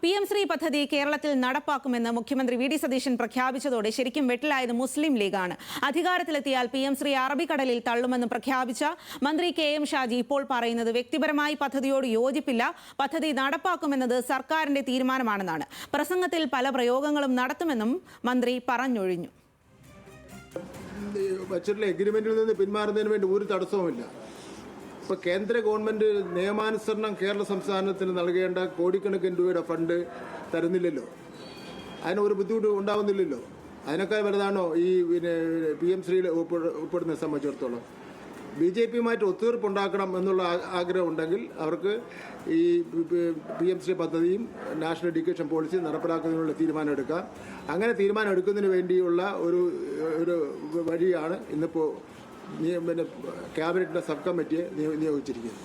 PM Shri പദ്ധതി കേരളത്തിൽ നടപ്പാക്കുമെന്ന് മുഖ്യമന്ത്രി വി ഡി സതീശൻ പ്രഖ്യാപിച്ചതോടെ ശരിക്കും വെട്ടിലായത് മുസ്ലിം ലീഗാണ്. അധികാരത്തിലെത്തിയാൽ PM ശ്രീ അറബിക്കടലിൽ തള്ളുമെന്ന് പ്രഖ്യാപിച്ച മന്ത്രി KM ഷാജി ഇപ്പോൾ പറയുന്നത് വ്യക്തിപരമായി പദ്ധതിയോട് യോജിപ്പില്ല, പദ്ധതി നടപ്പാക്കുമെന്നത് സർക്കാരിന്റെ തീരുമാനമാണെന്നാണ്. പ്രസംഗത്തിൽ പല പ്രയോഗങ്ങളും നടത്തുമെന്നും മന്ത്രി പറഞ്ഞൊഴിഞ്ഞു. എഗ്രിമെന്റിൽ നിന്ന് പിന്മാറുന്നതിന് വേണ്ടി ഒരു തടസ്സവുമില്ല. ഇപ്പോൾ കേന്ദ്ര ഗവൺമെൻറ് നിയമാനുസരണം കേരള സംസ്ഥാനത്തിന് നൽകേണ്ട കോടിക്കണക്കിന് രൂപയുടെ ഫണ്ട് തരുന്നില്ലല്ലോ, അതിനൊരു ബുദ്ധിമുട്ട് ഉണ്ടാവുന്നില്ലല്ലോ. അതിനേക്കാൾ വലുതാണോ ഈ PM ശ്രീയിൽ ഉൾപ്പെടുന്നതിനെ സംബന്ധിച്ചിടത്തോളം? BJPയുമായിട്ട് ഒത്തുതീർപ്പുണ്ടാക്കണം എന്നുള്ള ആഗ്രഹം ഉണ്ടെങ്കിൽ അവർക്ക് ഈ PM ശ്രീ പദ്ധതിയും നാഷണൽ എഡ്യൂക്കേഷൻ പോളിസി നടപ്പിലാക്കുന്നതിനുള്ള തീരുമാനം എടുക്കാം. അങ്ങനെ തീരുമാനം എടുക്കുന്നതിന് വേണ്ടിയുള്ള ഒരു വഴിയാണ് ഇന്നിപ്പോൾ ക്യാബിനറ്റിന്റെ സബ് കമ്മിറ്റിയെ നിയോഗിച്ചിരിക്കുന്നത്.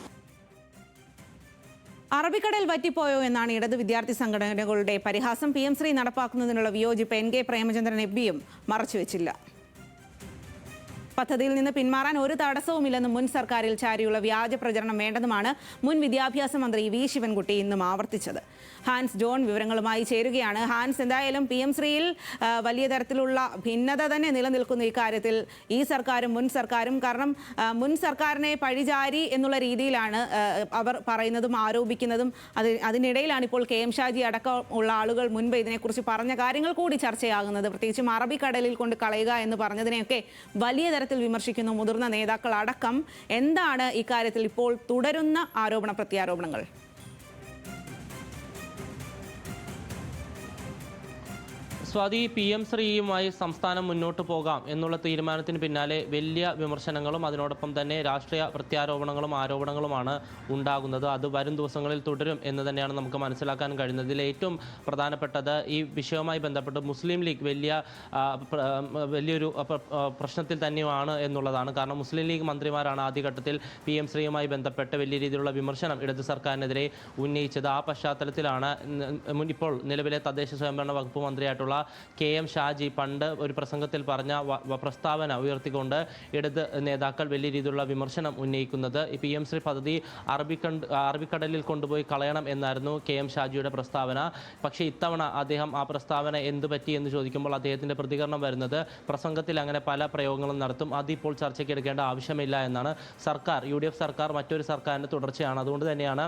അറബിക്കടൽ വറ്റിപ്പോയോ എന്നാണ് ഇടത് വിദ്യാർത്ഥി സംഘടനകളുടെ പരിഹാസം. PM ശ്രീ നടപ്പാക്കുന്നതിനുള്ള വിയോജിപ്പ് NK പ്രേമചന്ദ്രൻ MPയും മറച്ചുവെച്ചില്ല. പദ്ധതിയിൽ നിന്ന് പിന്മാറാൻ ഒരു തടസ്സവുമില്ലെന്നും മുൻ സർക്കാരിൽ ചാരിയുള്ള വ്യാജ പ്രചരണം വേണ്ടെന്നുമാണ് മുൻ വിദ്യാഭ്യാസ മന്ത്രി V ശിവൻകുട്ടി ഇന്നും ആവർത്തിച്ചത്. ഹാൻസ് ജോൺ വിവരങ്ങളുമായി ചേരുകയാണ്. ഹാൻസ്, എന്തായാലും PM ശ്രീയിൽ വലിയ തരത്തിലുള്ള ഭിന്നത തന്നെ നിലനിൽക്കുന്ന ഇക്കാര്യത്തിൽ ഈ സർക്കാരും മുൻ സർക്കാരും. കാരണം മുൻ സർക്കാരിനെ പഴിചാരി എന്നുള്ള രീതിയിലാണ് അവർ പറയുന്നതും ആരോപിക്കുന്നതും. അതിനിടയിലാണ് ഇപ്പോൾ KM ഷാജി അടക്കം ഉള്ള ആളുകൾ മുൻപ് ഇതിനെക്കുറിച്ച് പറഞ്ഞ കാര്യങ്ങൾ കൂടി ചർച്ചയാകുന്നത്. പ്രത്യേകിച്ചും അറബിക്കടലിൽ കൊണ്ട് കളയുക എന്ന് പറഞ്ഞതിനെയൊക്കെ വലിയ തരത്തിൽ വിമർശിക്കുന്നു മുതിർന്ന നേതാക്കൾ അടക്കം. എന്താണ് ഇക്കാര്യത്തിൽ ഇപ്പോൾ തുടരുന്ന ആരോപണ പ്രത്യാരോപണങ്ങൾ? സ്വാതി, PM ശ്രീയുമായി സംസ്ഥാനം മുന്നോട്ട് പോകാം എന്നുള്ള തീരുമാനത്തിന് പിന്നാലെ വലിയ വിമർശനങ്ങളും അതിനോടൊപ്പം തന്നെ രാഷ്ട്രീയ പ്രത്യാരോപണങ്ങളും ആരോപണങ്ങളുമാണ് ഉണ്ടാകുന്നത്. അത് വരും ദിവസങ്ങളിൽ തുടരും എന്ന് തന്നെയാണ് നമുക്ക് മനസ്സിലാക്കാൻ കഴിയുന്നത്. ഇതിൽ ഏറ്റവും പ്രധാനപ്പെട്ടത് ഈ വിഷയവുമായി ബന്ധപ്പെട്ട് മുസ്ലിം ലീഗ് വലിയൊരു പ്രശ്നത്തിൽ തന്നെയാണ് എന്നുള്ളതാണ്. കാരണം മുസ്ലിം ലീഗ് മന്ത്രിമാരാണ് ആദ്യഘട്ടത്തിൽ PM ശ്രീയുമായി ബന്ധപ്പെട്ട് വലിയ രീതിയിലുള്ള വിമർശനം ഇടത് സർക്കാരിനെതിരെ ഉന്നയിച്ചത്. ആ പശ്ചാത്തലത്തിലാണ് ഇപ്പോൾ നിലവിലെ തദ്ദേശ സ്വയംഭരണ വകുപ്പ് മന്ത്രിയായിട്ടുള്ള KM ഷാജി പണ്ട് ഒരു പ്രസംഗത്തിൽ പറഞ്ഞ പ്രസ്താവന ഉയർത്തിക്കൊണ്ട് ഇടത് നേതാക്കൾ വലിയ രീതിയിലുള്ള വിമർശനം ഉന്നയിക്കുന്നത്. ഈ PM ശ്രീ പദ്ധതി അറബിക്കടലിൽ കൊണ്ടുപോയി കളയണം എന്നായിരുന്നു KM ഷാജിയുടെ പ്രസ്താവന. പക്ഷേ ഇത്തവണ അദ്ദേഹം ആ പ്രസ്താവന എന്ത് പറ്റി എന്ന് ചോദിക്കുമ്പോൾ അദ്ദേഹത്തിൻ്റെ പ്രതികരണം വരുന്നത് പ്രസംഗത്തിൽ അങ്ങനെ പല പ്രയോഗങ്ങളും നടത്തും, അതിപ്പോൾ ചർച്ചയ്ക്ക് എടുക്കേണ്ട ആവശ്യമില്ല എന്നാണ്. സർക്കാർ UDF സർക്കാർ മറ്റൊരു സർക്കാരിൻ്റെ തുടർച്ചയാണ്. അതുകൊണ്ട് തന്നെയാണ്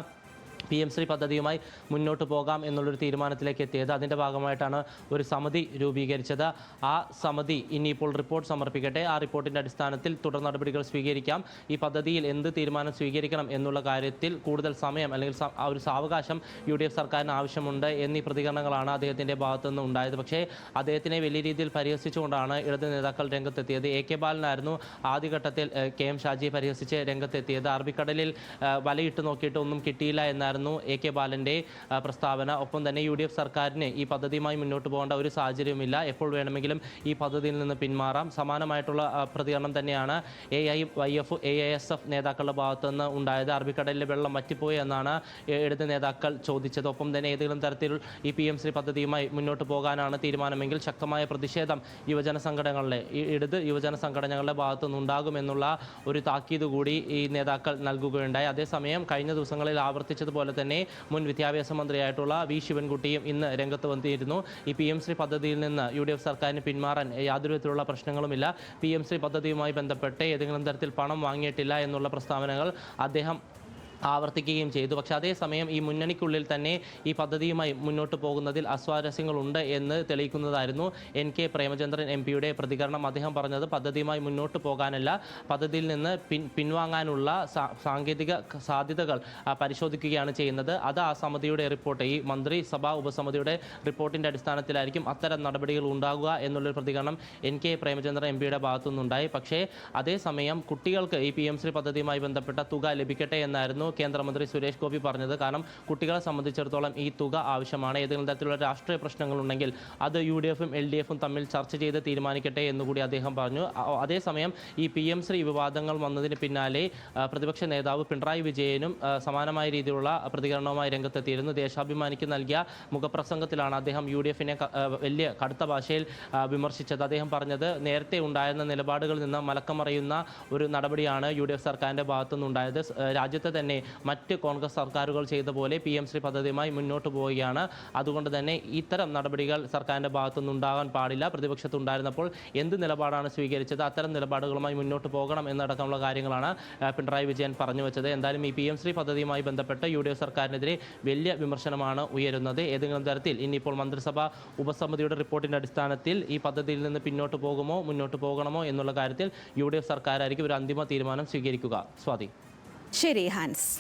PM ശ്രീ പദ്ധതിയുമായി മുന്നോട്ട് പോകാം എന്നുള്ളൊരു തീരുമാനത്തിലേക്ക് എത്തിയത്. അതിൻ്റെ ഭാഗമായിട്ടാണ് ഒരു സമിതി രൂപീകരിച്ചത്. ആ സമിതി ഇനിയിപ്പോൾ റിപ്പോർട്ട് സമർപ്പിക്കട്ടെ. ആ റിപ്പോർട്ടിൻ്റെ അടിസ്ഥാനത്തിൽ തുടർ നടപടികൾ സ്വീകരിക്കാം. ഈ പദ്ധതിയിൽ എന്ത് തീരുമാനം സ്വീകരിക്കണം എന്നുള്ള കാര്യത്തിൽ കൂടുതൽ സമയം അല്ലെങ്കിൽ ആ ഒരു സാവകാശം UDF സർക്കാരിന് ആവശ്യമുണ്ട് എന്നീ പ്രതികരണങ്ങളാണ് അദ്ദേഹത്തിൻ്റെ ഭാഗത്തുനിന്ന് ഉണ്ടായത്. പക്ഷേ അദ്ദേഹത്തിനെ വലിയ രീതിയിൽ പരിഹസിച്ചുകൊണ്ടാണ് ഇടത് നേതാക്കൾ രംഗത്തെത്തിയത്. AK ബാലനായിരുന്നു ആദ്യഘട്ടത്തിൽ KM ഷാജിയെ പരിഹസിച്ച് രംഗത്തെത്തിയത്. അറബിക്കടലിൽ വലയിട്ട് നോക്കിയിട്ട് ഒന്നും കിട്ടിയില്ല എന്നായിരുന്നു AK ബാലൻ്റെ പ്രസ്താവന. ഒപ്പം തന്നെ UDF സർക്കാരിന് ഈ പദ്ധതിയുമായി മുന്നോട്ട് പോകേണ്ട ഒരു സാഹചര്യവുമില്ല, എപ്പോൾ വേണമെങ്കിലും ഈ പദ്ധതിയിൽ നിന്ന് പിന്മാറാം. സമാനമായിട്ടുള്ള പ്രതികരണം തന്നെയാണ് AIYF AISF നേതാക്കളുടെ ഭാഗത്തുനിന്ന് ഉണ്ടായത്. അറബിക്കടലിലെ വെള്ളം വറ്റിപ്പോയി എന്നാണ് ഇടത് നേതാക്കൾ ചോദിച്ചത്. ഒപ്പം തന്നെ ഏതെങ്കിലും തരത്തിൽ ഈ PM ശ്രീ പദ്ധതിയുമായി മുന്നോട്ട് പോകാനാണ് തീരുമാനമെങ്കിൽ ശക്തമായ പ്രതിഷേധം ഇടത് യുവജന സംഘടനകളുടെ ഭാഗത്തുനിന്ന് ഉണ്ടാകുമെന്നുള്ള ഒരു താക്കീത് കൂടി ഈ നേതാക്കൾ നൽകുകയുണ്ടായി. അതേസമയം കഴിഞ്ഞ ദിവസങ്ങളിൽ ആവർത്തിച്ചതുപോലെ തന്നെ മുൻ വിദ്യാഭ്യാസ മന്ത്രിയായിട്ടുള്ള V ശിവൻകുട്ടിയും ഇന്ന് രംഗത്ത് വന്നിരുന്നു. ഈ PM ശ്രീ പദ്ധതിയിൽ നിന്ന് UDF സർക്കാരിന് പിന്മാറാൻ യാതൊരു വിധത്തിലുള്ള പ്രശ്നങ്ങളുമില്ല, PM ശ്രീ പദ്ധതിയുമായി ബന്ധപ്പെട്ട് ഏതെങ്കിലും തരത്തിൽ പണം വാങ്ങിയിട്ടില്ല എന്നുള്ള പ്രസ്താവനകൾ അദ്ദേഹം ആവർത്തിക്കുകയും ചെയ്തു. പക്ഷേ അതേസമയം ഈ മുന്നണിക്കുള്ളിൽ തന്നെ ഈ പദ്ധതിയുമായി മുന്നോട്ട് പോകുന്നതിൽ അസ്വാരസ്യങ്ങളുണ്ട് എന്ന് തെളിയിക്കുന്നതായിരുന്നു NK പ്രേമചന്ദ്രൻ MPയുടെ പ്രതികരണം. അദ്ദേഹം പറഞ്ഞത് പദ്ധതിയുമായി മുന്നോട്ട് പോകാനല്ല, പദ്ധതിയിൽ നിന്ന് പിൻവാങ്ങാനുള്ള സാങ്കേതിക സാധ്യതകൾ പരിശോധിക്കുകയാണ് ചെയ്യുന്നത്. അത് ആ സമിതിയുടെ റിപ്പോർട്ട്, ഈ മന്ത്രിസഭാ ഉപസമിതിയുടെ റിപ്പോർട്ടിൻ്റെ അടിസ്ഥാനത്തിലായിരിക്കും അത്തരം നടപടികൾ ഉണ്ടാകുക എന്നുള്ളൊരു പ്രതികരണം NK പ്രേമചന്ദ്രൻ MPയുടെ ഭാഗത്തുനിന്നുണ്ടായി. പക്ഷേ അതേസമയം കുട്ടികൾക്ക് ഈ PM ശ്രീ പദ്ധതിയുമായി ബന്ധപ്പെട്ട തുക ലഭിക്കട്ടെ എന്നായിരുന്നു കേന്ദ്രമന്ത്രി സുരേഷ് ഗോപി പറഞ്ഞത്. കാരണം കുട്ടികളെ സംബന്ധിച്ചിടത്തോളം ഈ തുക ആവശ്യമാണ്. ഏതെങ്കിലും തരത്തിലുള്ള രാഷ്ട്രീയ പ്രശ്നങ്ങളുണ്ടെങ്കിൽ അത് UDFും LDFും തമ്മിൽ ചർച്ച ചെയ്ത് തീരുമാനിക്കട്ടെ എന്നുകൂടി അദ്ദേഹം പറഞ്ഞു. അതേസമയം ഈ PM ശ്രീ വിവാദങ്ങൾ വന്നതിന് പിന്നാലെ പ്രതിപക്ഷ നേതാവ് പിണറായി വിജയനും സമാനമായ രീതിയിലുള്ള പ്രതികരണവുമായി രംഗത്തെത്തിയിരുന്നു. ദേശാഭിമാനിക്ക് നൽകിയ മുഖപ്രസംഗത്തിലാണ് അദ്ദേഹം UDFിനെ വലിയ കടുത്ത ഭാഷയിൽ വിമർശിച്ചത്. അദ്ദേഹം പറഞ്ഞത് നേരത്തെ ഉണ്ടായിരുന്ന നിലപാടുകളിൽ നിന്ന് മലക്കം മറിയുന്ന ഒരു നടപടിയാണ് UDF സർക്കാരിൻ്റെ ഭാഗത്തുനിന്നുണ്ടായത്. രാജ്യത്തെ തന്നെ മറ്റ് കോൺഗ്രസ് സർക്കാരുകൾ ചെയ്ത പോലെ PM ശ്രീ പദ്ധതിയുമായി മുന്നോട്ട് പോവുകയാണ്. അതുകൊണ്ട് തന്നെ ഇത്തരം നടപടികൾ സർക്കാരിൻ്റെ ഭാഗത്തുനിന്ന് ഉണ്ടാകാൻ പാടില്ല. പ്രതിപക്ഷത്തുണ്ടായിരുന്നപ്പോൾ എന്ത് നിലപാടാണ് സ്വീകരിച്ചത്, അത്തരം നിലപാടുകളുമായി മുന്നോട്ട് പോകണം എന്നടക്കമുള്ള കാര്യങ്ങളാണ് പിണറായി വിജയൻ പറഞ്ഞു വെച്ചത്. എന്തായാലും ഈ PM ശ്രീ പദ്ധതിയുമായി ബന്ധപ്പെട്ട് UDF സർക്കാരിനെതിരെ വലിയ വിമർശനമാണ് ഉയരുന്നത്. ഏതെങ്കിലും തരത്തിൽ ഇനിയിപ്പോൾ മന്ത്രിസഭാ ഉപസമിതിയുടെ റിപ്പോർട്ടിൻ്റെ അടിസ്ഥാനത്തിൽ ഈ പദ്ധതിയിൽ നിന്ന് പിന്നോട്ട് പോകുമോ മുന്നോട്ട് പോകണമോ എന്നുള്ള കാര്യത്തിൽ UDF സർക്കാരായിരിക്കും ഒരു അന്തിമ തീരുമാനം സ്വീകരിക്കുക. സ്വാതി. ശരി ഹാൻസ്.